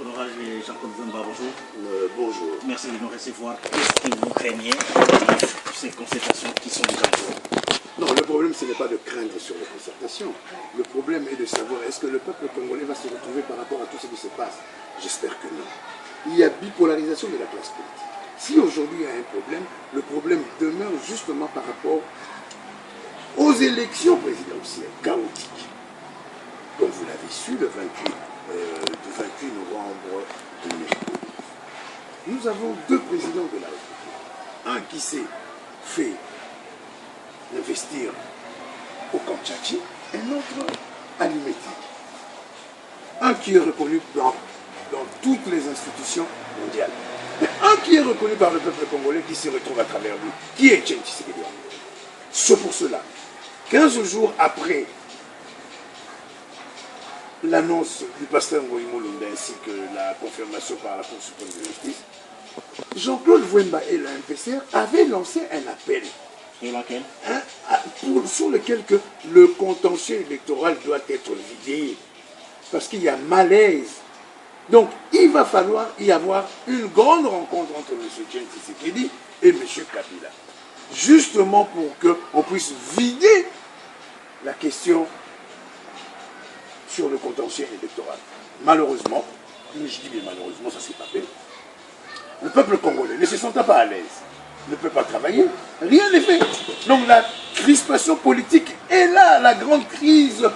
Honorable Jean-Claude Zamba, bonjour. Bonjour. Merci de nous recevoir. Qu'est-ce que vous craignez ces concertations qui sont déjà en cours? Non, le problème, ce n'est pas de craindre sur les concertations. Le problème est de savoir est-ce que le peuple congolais va se retrouver par rapport à tout ce qui se passe. J'espère que non. Il y a bipolarisation de la classe politique. Si aujourd'hui il y a un problème, le problème demeure justement par rapport aux élections présidentielles chaotiques. Comme vous l'avez su, le 28 novembre 2012, nous avons deux présidents de la République. Un qui s'est fait investir au Kamchachi et l'autre à Limeti. Un qui est reconnu dans toutes les institutions mondiales. Mais un qui est reconnu par le peuple congolais qui se retrouve à travers lui, qui est Etienne Tshisekedi. C'est pour cela, 15 jours après l'annonce du pasteur Ngoï Mulunda ainsi que la confirmation par la Cour suprême de justice, Jean-Claude Vouemba et le MPCR avaient lancé un appel. Sur laquelle? Sur lequel que le contentieux électoral doit être vidé. Parce qu'il y a malaise. Donc, il va falloir y avoir une grande rencontre entre M. Etienne Tshisekedi et M. Kabila. Justement pour qu'on puisse vider la question sur le contentieux électoral. Malheureusement, je dis bien malheureusement, ça s'est pas fait. Le peuple congolais ne se sent pas à l'aise, ne peut pas travailler, rien n'est fait. Donc la crispation politique est là, la grande crise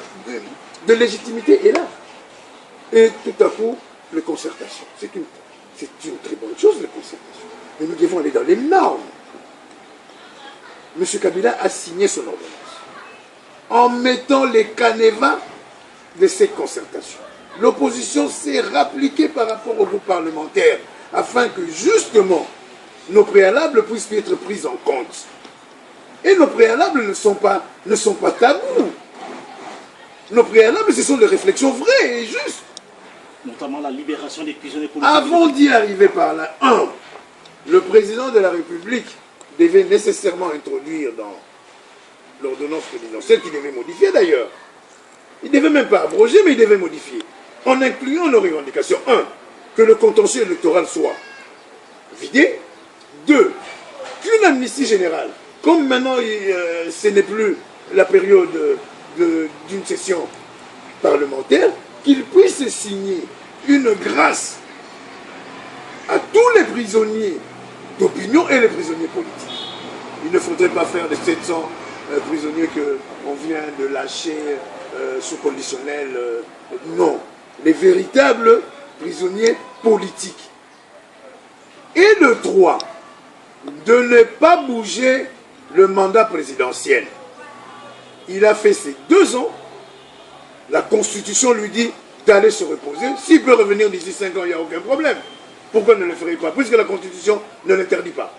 de légitimité est là. Et tout à coup, les concertations. C'est une très bonne chose, les concertations. Mais nous devons aller dans les normes. M. Kabila a signé son ordonnance en mettant les canevas de ces concertations. L'opposition s'est rappliquée par rapport au groupe parlementaire afin que justement nos préalables puissent être pris en compte. Et nos préalables ne sont pas tabous. Nos préalables, ce sont des réflexions vraies et justes. Notamment la libération des prisonniers politiques. Avant d'y arriver par là, le président de la République devait nécessairement introduire dans l'ordonnance présidentielle, qu'il devait modifier d'ailleurs. Il ne devait même pas abroger, mais il devait modifier. En incluant nos revendications. 1. Que le contentieux électoral soit vidé. 2. Qu'une amnistie générale, comme maintenant ce n'est plus la période d'une session parlementaire, qu'il puisse signer une grâce à tous les prisonniers d'opinion et les prisonniers politiques. Il ne faudrait pas faire de 700 prisonniers qu'on vient de lâcher sous conditionnel. Non. Les véritables prisonniers politiques. Et le 3, de ne pas bouger le mandat présidentiel. Il a fait ses 2 ans. La Constitution lui dit d'aller se reposer. S'il peut revenir d'ici 5 ans, il n'y a aucun problème. Pourquoi ne le ferait pas? Puisque la Constitution ne l'interdit pas.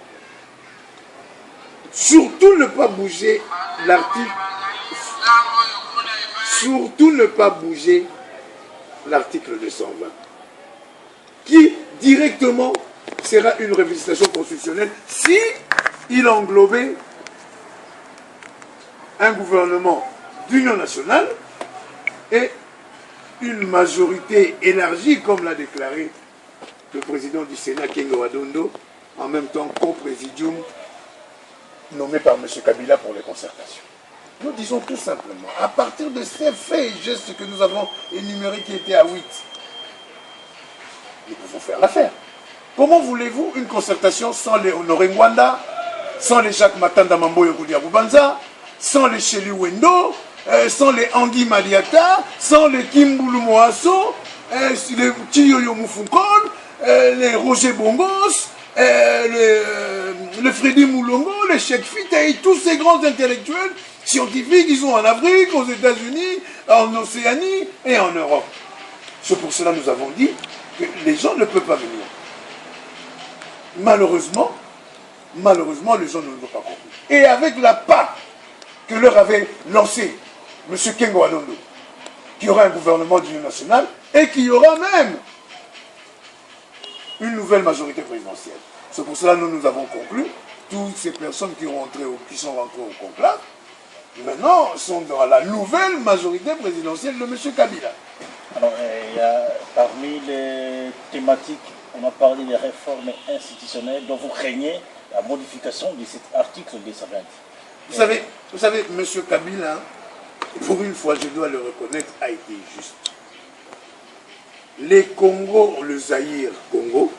Surtout ne pas bouger l'article. Surtout ne pas bouger l'article 220. Qui directement sera une révision constitutionnelle si il englobait un gouvernement d'union nationale et une majorité élargie, comme l'a déclaré le président du Sénat, Kengo Wadondo, en même temps co-présidium nommé par M. Kabila pour les concertations. Nous disons tout simplement, à partir de ces faits et gestes que nous avons énumérés qui étaient à 8, nous pouvons faire l'affaire. Comment voulez-vous une concertation sans les Honoré Ngwanda, sans les Jacques Matanda Mamboyo Koudia Boubanza, sans les Chéli Wendo, sans les Anguy Madiata, sans les Kimboulou Moasso, les Tiyoyo Moufoukol, les Roger Bongos, les Freddy Moulongo, les Cheikh Fita et tous ces grands intellectuels scientifiques, ils sont en Afrique, aux États-Unis, en Océanie et en Europe. C'est pour cela que nous avons dit que les gens ne peuvent pas venir. Malheureusement, les gens ne l'ont pas compris. Et avec la part que leur avait lancé M. Kengo Wadondo, qu'il y aura un gouvernement d'union nationale et qu'il y aura même une nouvelle majorité présidentielle. C'est pour cela que nous avons conclu, toutes ces personnes qui sont rentrées au conclave, maintenant sont dans la nouvelle majorité présidentielle de M. Kabila. Alors, il y a parmi les thématique, on a parlé des réformes institutionnelles dont vous craignez la modification de cet article 220. Vous savez, M. Kabila, pour une fois, je dois le reconnaître, a été juste. Les Congo, le Zaïre Congo,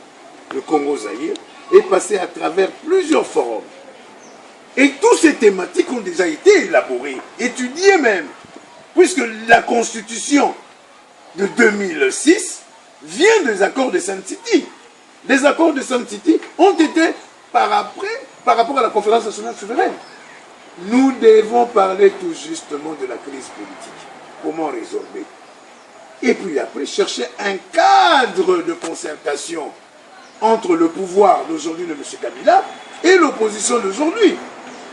le Congo-Zaïre, est passé à travers plusieurs forums. Et toutes ces thématiques ont déjà été élaborées, étudiées même, puisque la constitution de 2006 vient des accords de Sun City. Les accords de Sun City ont été par rapport à la conférence nationale souveraine. Nous devons parler tout justement de la crise politique. Comment résorber? Et puis après, chercher un cadre de concertation entre le pouvoir d'aujourd'hui de M. Kabila et l'opposition d'aujourd'hui.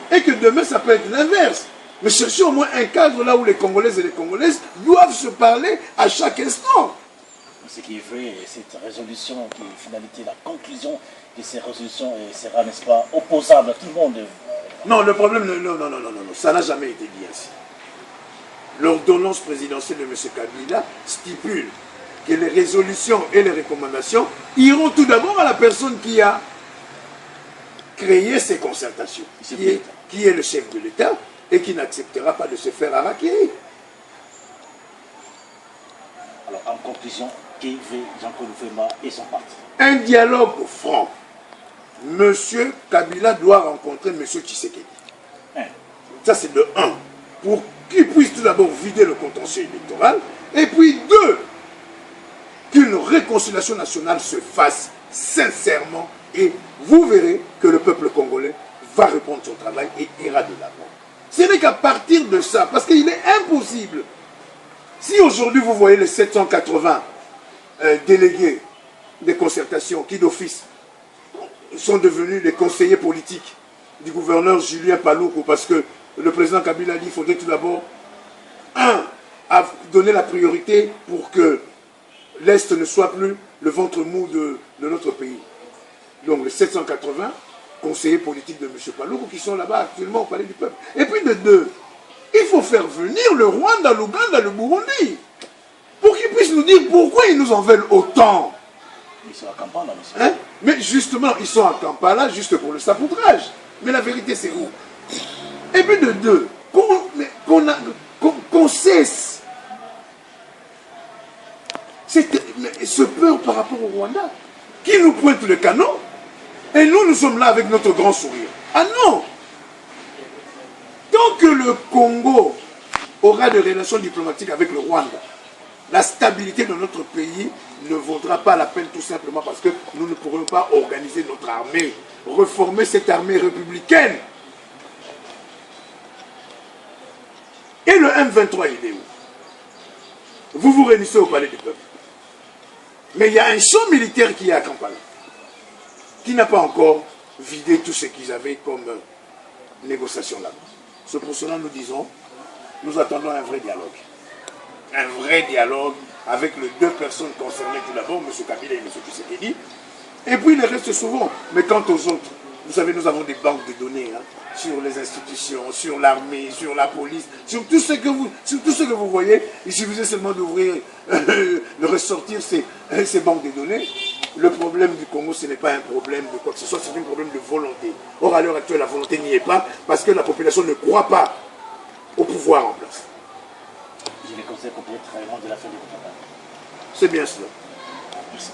Et que demain, ça peut être l'inverse. Mais chercher au moins un cadre là où les Congolaises et les Congolaises doivent se parler à chaque instant. Ce qui est vrai, cette résolution, qui est finalité, la conclusion de ces résolutions sera, n'est-ce pas, opposable à tout le monde. Non, le problème, non, ça n'a jamais été dit ainsi. L'ordonnance présidentielle de M. Kabila stipule que les résolutions et les recommandations iront tout d'abord à la personne qui a créé ces concertations, qui est le chef de l'État et qui n'acceptera pas de se faire harakiri. Alors, en conclusion, que veut Jean-Claude Fema et son parti? Un dialogue franc. M. Kabila doit rencontrer M. Tshisekedi. Ça, c'est de 1. Pour qu'il puisse tout d'abord vider le contentieux électoral. Et puis 2, qu'une réconciliation nationale se fasse sincèrement. Et vous verrez que le peuple congolais va reprendre son travail et ira de l'avant. Ce n'est qu'à partir de ça, parce qu'il est impossible. Si aujourd'hui vous voyez les 780 délégués des concertations qui d'office sont devenus les conseillers politiques du gouverneur Julien Paluku, parce que le président Kabila a dit qu'il faudrait tout d'abord, donner la priorité pour que l'Est ne soit plus le ventre mou de notre pays. Donc les 780 conseillers politiques de M. Paluku qui sont là-bas actuellement au Palais du Peuple. Et puis de 2, il faut faire venir le Rwanda, l'Ouganda, le Burundi, pour qu'ils puissent nous dire pourquoi ils nous en veulent autant. Ils sont à Kampala, monsieur. Hein? Mais justement, ils sont à Kampala juste pour le sapoudrage. Mais la vérité, c'est où? Et puis de 2, qu'on cesse ce peur par rapport au Rwanda, qui nous pointe le canon, et nous sommes là avec notre grand sourire. Ah non! Tant que le Congo aura des relations diplomatiques avec le Rwanda, la stabilité de notre pays ne vaudra pas la peine tout simplement parce que nous ne pourrons pas organiser notre armée, reformer cette armée républicaine. Et le M23, il est où? Vous vous réunissez au Palais du Peuple. Mais il y a un champ militaire qui est à Kampala, qui n'a pas encore vidé tout ce qu'ils avaient comme négociation là-bas. C'est pour cela que nous disons, nous attendons un vrai dialogue. Un vrai dialogue avec les 2 personnes concernées tout d'abord, M. Kabila et M. Tshisekedi. Et puis il reste souvent. Mais quant aux autres, vous savez, nous avons des banques de données sur les institutions, sur l'armée, sur la police, sur tout ce que vous voyez. Il suffisait seulement d'ouvrir, de ressortir ces banques de données. Le problème du Congo, ce n'est pas un problème de quoi que ce soit, c'est un problème de volonté. Or, à l'heure actuelle, la volonté n'y est pas parce que la population ne croit pas au pouvoir en place. Je les conseille qu'on peut être vraiment de la fin de votre travail. C'est bien cela. Merci.